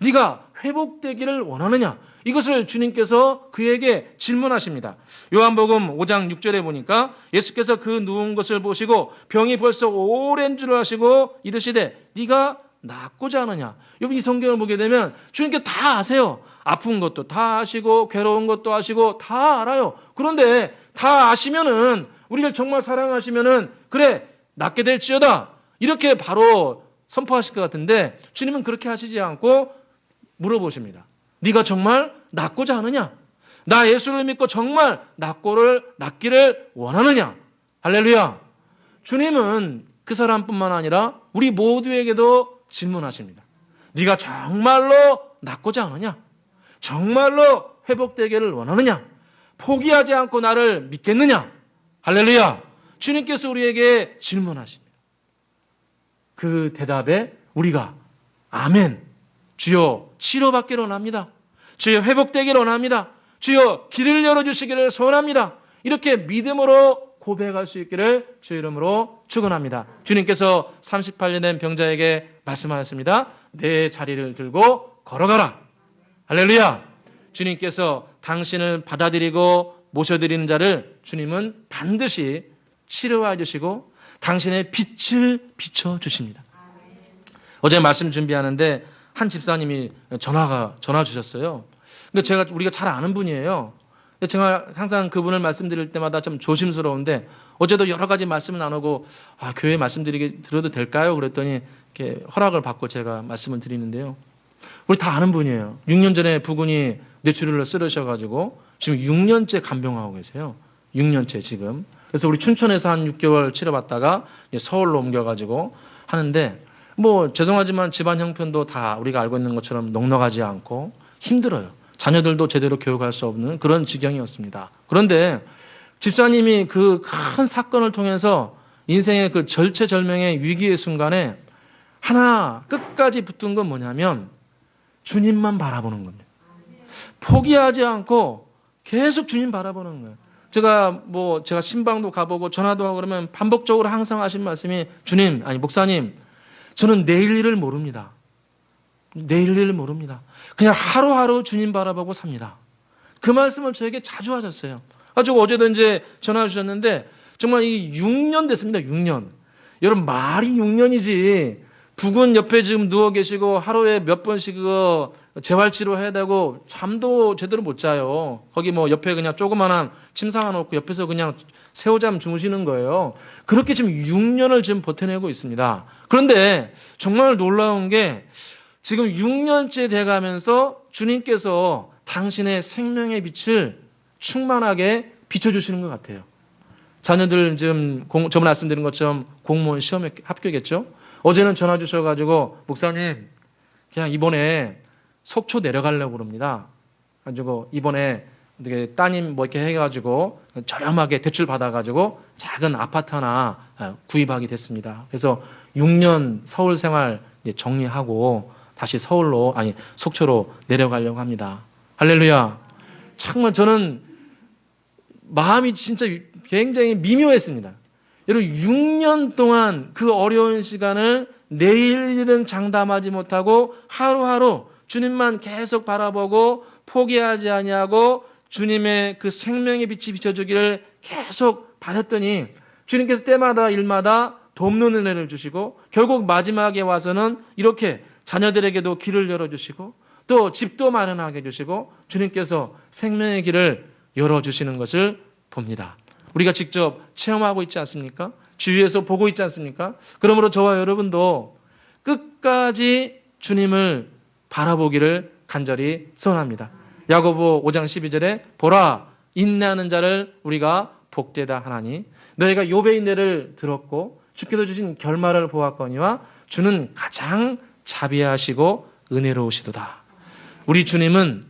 네가 회복되기를 원하느냐? 이것을 주님께서 그에게 질문하십니다. 요한복음 5장 6절에 보니까 예수께서 그 누운 것을 보시고 병이 벌써 오랜 줄 아시고 이르시되 네가 낫고자 하느냐? 여러분, 이 성경을 보게 되면 주님께 다 아세요. 아픈 것도 다 아시고 괴로운 것도 아시고 다 알아요. 그런데 다 아시면은, 우리를 정말 사랑하시면은 그래 낫게 될지어다 이렇게 바로 선포하실 것 같은데 주님은 그렇게 하시지 않고 물어보십니다. 네가 정말 낫고자 하느냐? 나 예수를 믿고 정말 낫기를 원하느냐? 할렐루야. 주님은 그 사람뿐만 아니라 우리 모두에게도 질문하십니다. 네가 정말로 낫고자 하느냐? 정말로 회복되기를 원하느냐? 포기하지 않고 나를 믿겠느냐? 할렐루야. 주님께서 우리에게 질문하십니다. 그 대답에 우리가 아멘, 주여 치료받기를 원합니다. 주여 회복되기를 원합니다. 주여 길을 열어주시기를 소원합니다. 이렇게 믿음으로 고백할 수 있기를 주 이름으로 축원합니다. 주님께서 38년 된 병자에게 말씀하셨습니다. 내 자리를 들고 걸어가라. 할렐루야. 주님께서 당신을 받아들이고 모셔드리는 자를 주님은 반드시 치료해 주시고 당신의 빛을 비춰주십니다. 어제 말씀 준비하는데 한 집사님이 전화 주셨어요. 근데 우리가 잘 아는 분이에요. 근데 제가 항상 그분을 말씀드릴 때마다 좀 조심스러운데 어제도 여러 가지 말씀을 나누고 교회 들어도 될까요? 그랬더니 이렇게 허락을 받고 제가 말씀을 드리는데요. 우리 다 아는 분이에요. 6년 전에 부군이 뇌출혈로 쓰러셔가지고 지금 6년째 간병하고 계세요. 6년째 지금. 그래서 우리 춘천에서 한 6개월 치료받다가 서울로 옮겨가지고 하는데 죄송하지만 집안 형편도 다 우리가 알고 있는 것처럼 넉넉하지 않고 힘들어요. 자녀들도 제대로 교육할 수 없는 그런 지경이었습니다. 그런데 집사님이 그 큰 사건을 통해서 인생의 그 절체절명의 위기의 순간에 하나 끝까지 붙은 건 뭐냐면 주님만 바라보는 겁니다. 포기하지 않고 계속 주님 바라보는 거예요. 제가 신방도 가보고 전화도 하고 그러면 반복적으로 항상 하신 말씀이 목사님, 저는 내일 일을 모릅니다. 내일 일을 모릅니다. 그냥 하루하루 주님 바라보고 삽니다. 그 말씀을 저에게 자주 하셨어요. 가지고 어제도 이제 전화 주셨는데 정말 이 6년 됐습니다. 6년. 여러분 말이 6년이지. 부군 옆에 지금 누워 계시고 하루에 몇 번씩 재활치료 해야 되고 잠도 제대로 못 자요. 거기 옆에 그냥 조그만한 침 상아놓고 옆에서 그냥 새우잠 주무시는 거예요. 그렇게 지금 6년을 지금 버텨내고 있습니다. 그런데 정말 놀라운 게 지금 6년째 돼가면서 주님께서 당신의 생명의 빛을 충만하게 비춰주시는 것 같아요. 자녀들 지금 저번에 말씀드린 것처럼 공무원 시험에 합격했죠. 어제는 전화 주셔가지고 목사님 그냥 이번에 속초 내려가려고 그럽니다. 가지고 이번에 이렇게 따님 뭐 이렇게 해가지고 저렴하게 대출 받아가지고 작은 아파트 하나 구입하게 됐습니다. 그래서 6년 서울 생활 이제 정리하고 다시 속초로 내려가려고 합니다. 할렐루야. 정말 저는 마음이 진짜 굉장히 미묘했습니다. 여러분 6년 동안 그 어려운 시간을 내일 일은 장담하지 못하고 하루하루 주님만 계속 바라보고 포기하지 아니하고 주님의 그 생명의 빛이 비춰주기를 계속 바랬더니 주님께서 때마다 일마다 돕는 은혜를 주시고 결국 마지막에 와서는 이렇게 자녀들에게도 길을 열어주시고 또 집도 마련하게 해주시고 주님께서 생명의 길을 열어주시는 것을 봅니다. 우리가 직접 체험하고 있지 않습니까? 주위에서 보고 있지 않습니까? 그러므로 저와 여러분도 끝까지 주님을 바라보기를 간절히 소원합니다. 야고보 5장 12절에 보라 인내하는 자를 우리가 복되다 하나니 너희가 욥의 인내를 들었고 주께서 주신 결말을 보았거니와 주는 가장 자비하시고 은혜로우시도다. 우리 주님은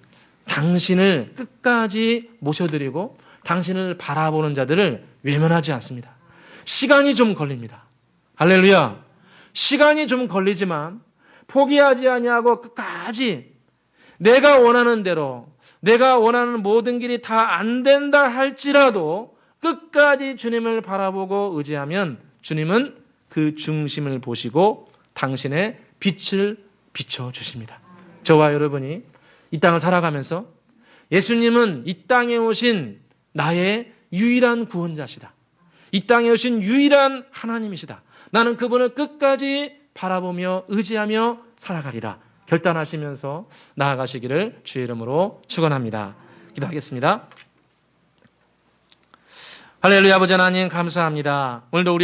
당신을 끝까지 모셔드리고 당신을 바라보는 자들을 외면하지 않습니다. 시간이 좀 걸립니다. 할렐루야. 시간이 좀 걸리지만 포기하지 아니하고 끝까지 내가 원하는 대로 내가 원하는 모든 길이 다 안 된다 할지라도 끝까지 주님을 바라보고 의지하면 주님은 그 중심을 보시고 당신의 빛을 비춰주십니다. 저와 여러분이 이 땅을 살아가면서 예수님은 이 땅에 오신 나의 유일한 구원자시다. 이 땅에 오신 유일한 하나님이시다. 나는 그분을 끝까지 바라보며 의지하며 살아가리라. 결단하시면서 나아가시기를 주의 이름으로 축원합니다. 기도하겠습니다. 할렐루야. 아버지 하나님 감사합니다. 오늘도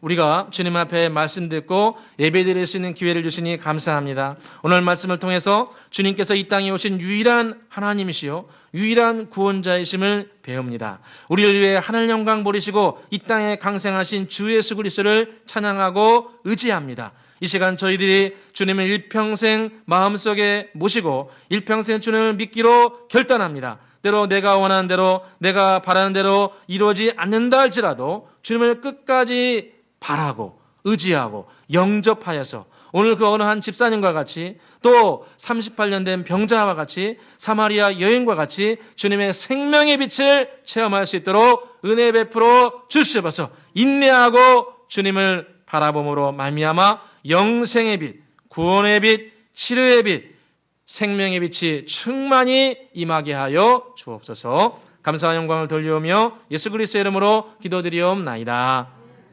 우리가 주님 앞에 말씀 듣고 예배드릴 수 있는 기회를 주시니 감사합니다. 오늘 말씀을 통해서 주님께서 이 땅에 오신 유일한 하나님이시요 유일한 구원자이심을 배웁니다. 우리를 위해 하늘 영광 버리시고 이 땅에 강생하신 주 예수 그리스도를 찬양하고 의지합니다. 이 시간 저희들이 주님을 일평생 마음속에 모시고 일평생 주님을 믿기로 결단합니다. 때로 내가 원하는 대로 내가 바라는 대로 이루어지지 않는다 할지라도 주님을 끝까지 바라고 의지하고 영접하여서 오늘 그 어느 한 집사님과 같이 또 38년 된 병자와 같이 사마리아 여인과 같이 주님의 생명의 빛을 체험할 수 있도록 은혜 베풀어 주시옵소서. 인내하고 주님을 바라봄으로 말미암아 영생의 빛, 구원의 빛, 치료의 빛, 생명의 빛이 충만히 임하게 하여 주옵소서. 감사와 영광을 돌려오며 예수 그리스도의 이름으로 기도드리옵나이다.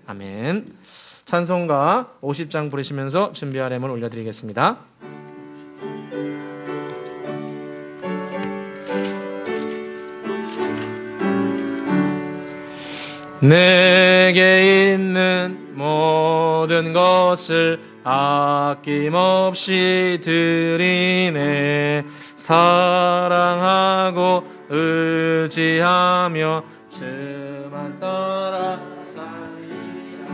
아멘. 찬송가 50장 부르시면서 준비할 예물 올려드리겠습니다. 내게 있는 모든 것을 아낌없이 드리네. 사랑하고 의지하며 주만 따라 살리라.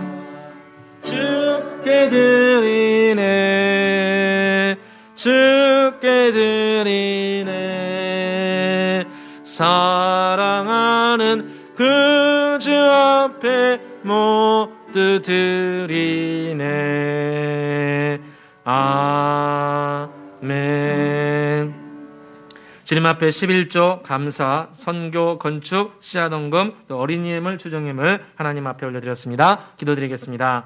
주께 드리네. 주께 드리네. 사랑하는 그 주 앞에 모두 드리네. 아멘. 주님 앞에 11조 감사, 선교, 건축, 씨앗원금, 또 어린이 예물, 주정 예물 하나님 앞에 올려드렸습니다. 기도드리겠습니다.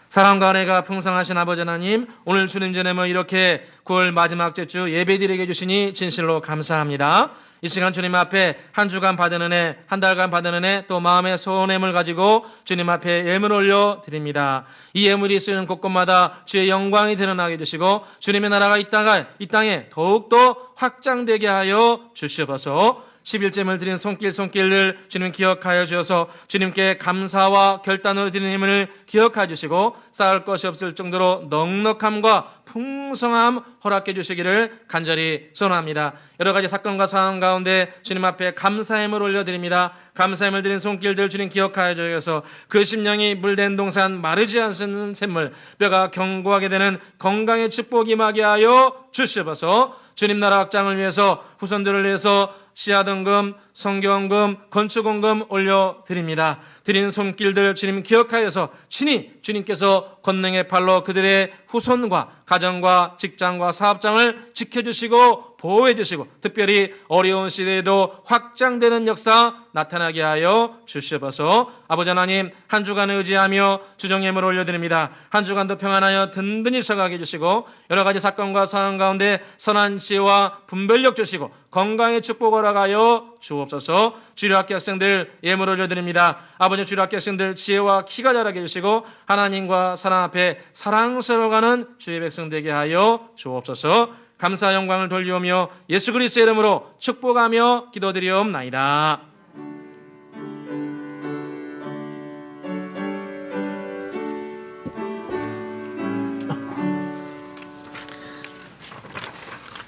사랑과 은혜가 풍성하신 아버지 하나님, 오늘 주님 전에 이렇게 9월 마지막 주 예배드리게 해주시니 진실로 감사합니다. 이 시간 주님 앞에 한 주간 받은 은혜, 한 달간 받은 은혜, 또 마음의 소원함을 가지고 주님 앞에 예물 올려 드립니다. 이 예물이 쓰이는 곳곳마다 주의 영광이 드러나게 해주시고 주님의 나라가 이 땅에 더욱더 확장되게 하여 주시옵소서. 11잼을 드린 손길을 주님 기억하여 주셔서 주님께 감사와 결단으로 드리는 힘을 기억하여 주시고 쌓을 것이 없을 정도로 넉넉함과 풍성함 허락해 주시기를 간절히 소원합니다. 여러 가지 사건과 상황 가운데 주님 앞에 감사함을 올려드립니다. 감사함을 드린 손길들 주님 기억하여 주셔서 그 심령이 물된 동산 마르지 않는 샘물 뼈가 견고하게 되는 건강의 축복이 임하게 하여 주시옵소서. 주님 나라 확장을 위해서 후손들을 위해서 씨앗원금, 성경원금, 건축원금 올려드립니다. 드린 손길들 주님 기억하여서 친히 주님께서 권능의 팔로 그들의 후손과 가정과 직장과 사업장을 지켜주시고 보호해주시고 특별히 어려운 시대에도 확장되는 역사 나타나게 하여 주시옵소서. 아버지 하나님, 한 주간을 의지하며 주정예물 올려드립니다. 한 주간도 평안하여 든든히 서가게 해주시고 여러 가지 사건과 상황 가운데 선한 지혜와 분별력 주시고 건강의 축복을 허락하여 주옵소서. 주일학교 학생들 예물 올려드립니다. 아버지, 주일학교 학생들 지혜와 키가 자라게 해주시고 하나님과 사람 앞에 사랑스러워가는 주의 백성 되게 하여 주옵소서. 감사 영광을 돌리오며 예수 그리스도의 이름으로 축복하며 기도드리옵나이다.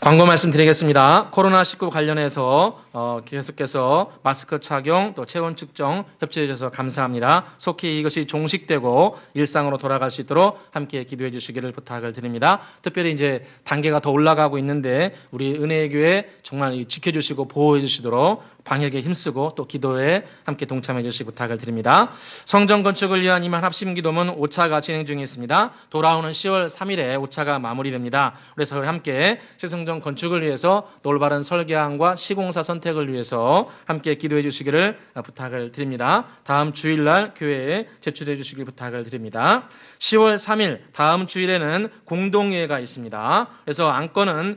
광고 말씀드리겠습니다. 코로나19 관련해서 계속해서 마스크 착용 또 체온 측정 협조해 주셔서 감사합니다. 속히 이것이 종식되고 일상으로 돌아갈 수 있도록 함께 기도해 주시기를 부탁을 드립니다. 특별히 이제 단계가 더 올라가고 있는데 우리 은혜의 교회 정말 지켜주시고 보호해 주시도록 방역에 힘쓰고 또 기도에 함께 동참해 주시기 부탁을 드립니다. 성전 건축을 위한 이만 합심기도문 5차가 진행 중에 있습니다. 돌아오는 10월 3일에 5차가 마무리됩니다. 그래서 함께 새성전 건축을 위해서 또 올바른 설계안과 시공사 선택을 위해서 함께 기도해 주시기를 부탁을 드립니다. 다음 주일날 교회에 제출해 주시길 부탁을 드립니다. 10월 3일 다음 주일에는 공동회의가 있습니다. 그래서 안건은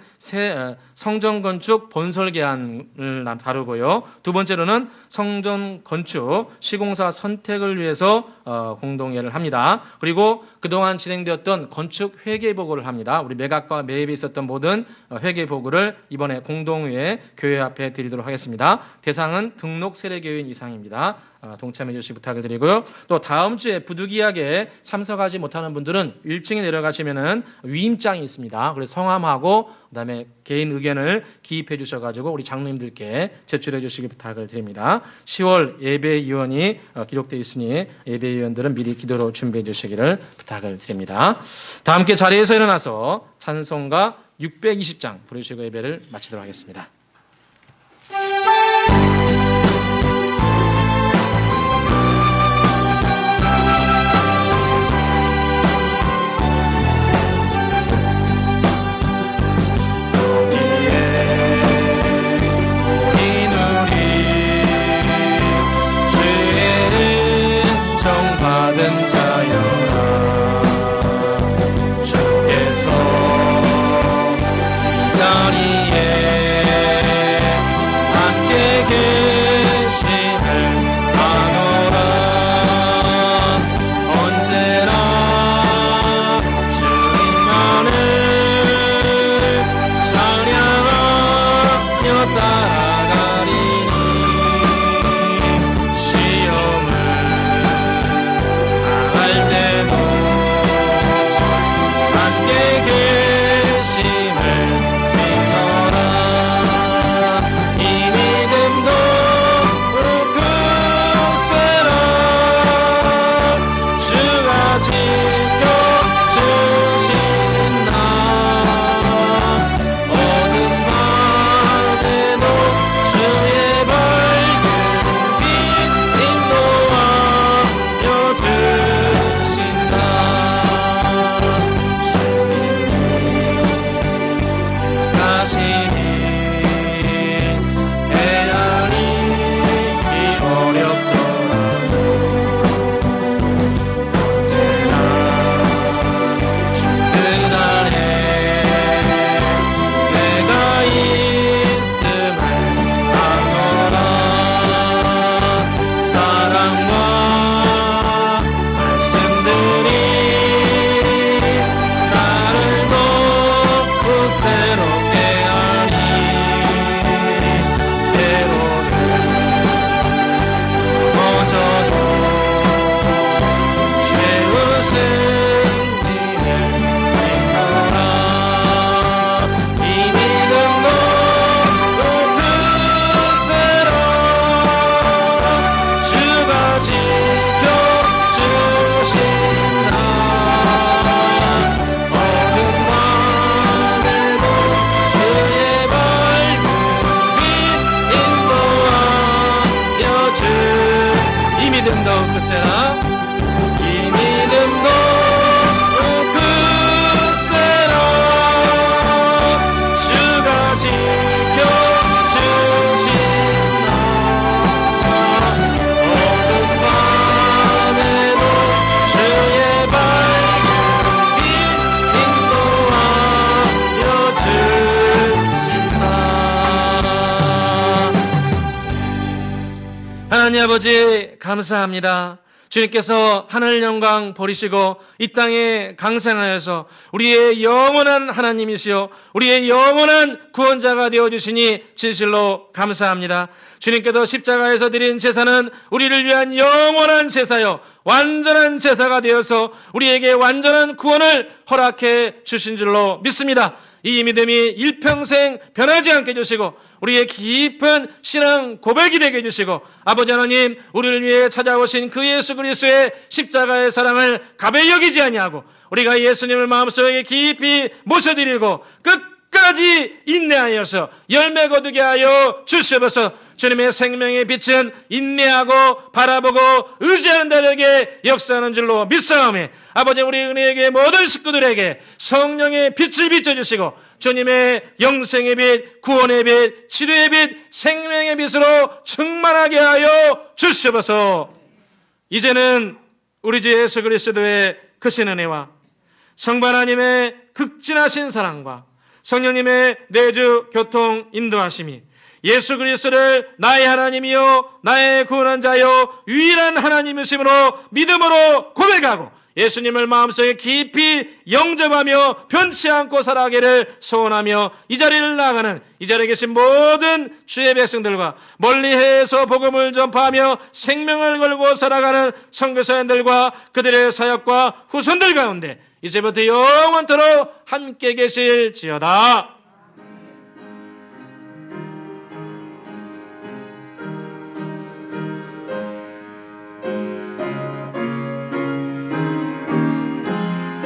성전 건축 본설계안을 다루고요. 두 번째로는 성전 건축 시공사 선택을 위해서 공동회의를 합니다. 그리고 그동안 진행되었던 건축 회계 보고를 합니다. 우리 매각과 매입에 있었던 모든 회계 보고를 이번에 공동회에 교회 앞에 드리도록 하겠습니다. 대상은 등록 세례교인 이상입니다. 동참해 주시기 부탁을 드리고요. 또 다음 주에 부득이하게 참석하지 못하는 분들은 1층에 내려가시면은 위임장이 있습니다. 그래서 성함하고 그다음에 개인 의견을 기입해 주셔가지고 우리 장로님들께 제출해 주시기 부탁을 드립니다. 10월 예배위원이 기록되어 있으니 예배위원들은 미리 기도로 준비해 주시기를 부탁을 드립니다. 다 함께 자리에서 일어나서 찬송가 620장 부르시고 예배를 마치도록 하겠습니다. 하나님 아버지 감사합니다. 주님께서 하늘 영광 버리시고 이 땅에 강생하여서 우리의 영원한 하나님이시여 우리의 영원한 구원자가 되어주시니 진실로 감사합니다. 주님께서 십자가에서 드린 제사는 우리를 위한 영원한 제사요 완전한 제사가 되어서 우리에게 완전한 구원을 허락해 주신 줄로 믿습니다. 이 믿음이 일평생 변하지 않게 해주시고 우리의 깊은 신앙 고백이 되게 해주시고 아버지 하나님 우리를 위해 찾아오신 그 예수 그리스도의 십자가의 사랑을 가벼이 여기지 아니하고 우리가 예수님을 마음속에 깊이 모셔드리고 끝까지 인내하여서 열매 거두게 하여 주시옵소서. 주님의 생명의 빛은 인내하고 바라보고 의지하는 자에게 역사하는 줄로 믿사오매 아버지 우리 은혜에게 모든 식구들에게 성령의 빛을 비춰주시고 주님의 영생의 빛, 구원의 빛, 치료의 빛, 생명의 빛으로 충만하게 하여 주시옵소서. 이제는 우리 주 예수 그리스도의 크신 은혜와 성부 하나님의 극진하신 사랑과 성령님의 내주 교통 인도하심이 예수 그리스도를 나의 하나님이요 나의 구원자요 유일한 하나님이심으로 믿음으로 고백하고 예수님을 마음속에 깊이 영접하며 변치 않고 살아가기를 소원하며 이 자리를 나아가는 이 자리에 계신 모든 주의 백성들과 멀리해서 복음을 전파하며 생명을 걸고 살아가는 선교사님들과 그들의 사역과 후손들 가운데 이제부터 영원토록 함께 계실지어다.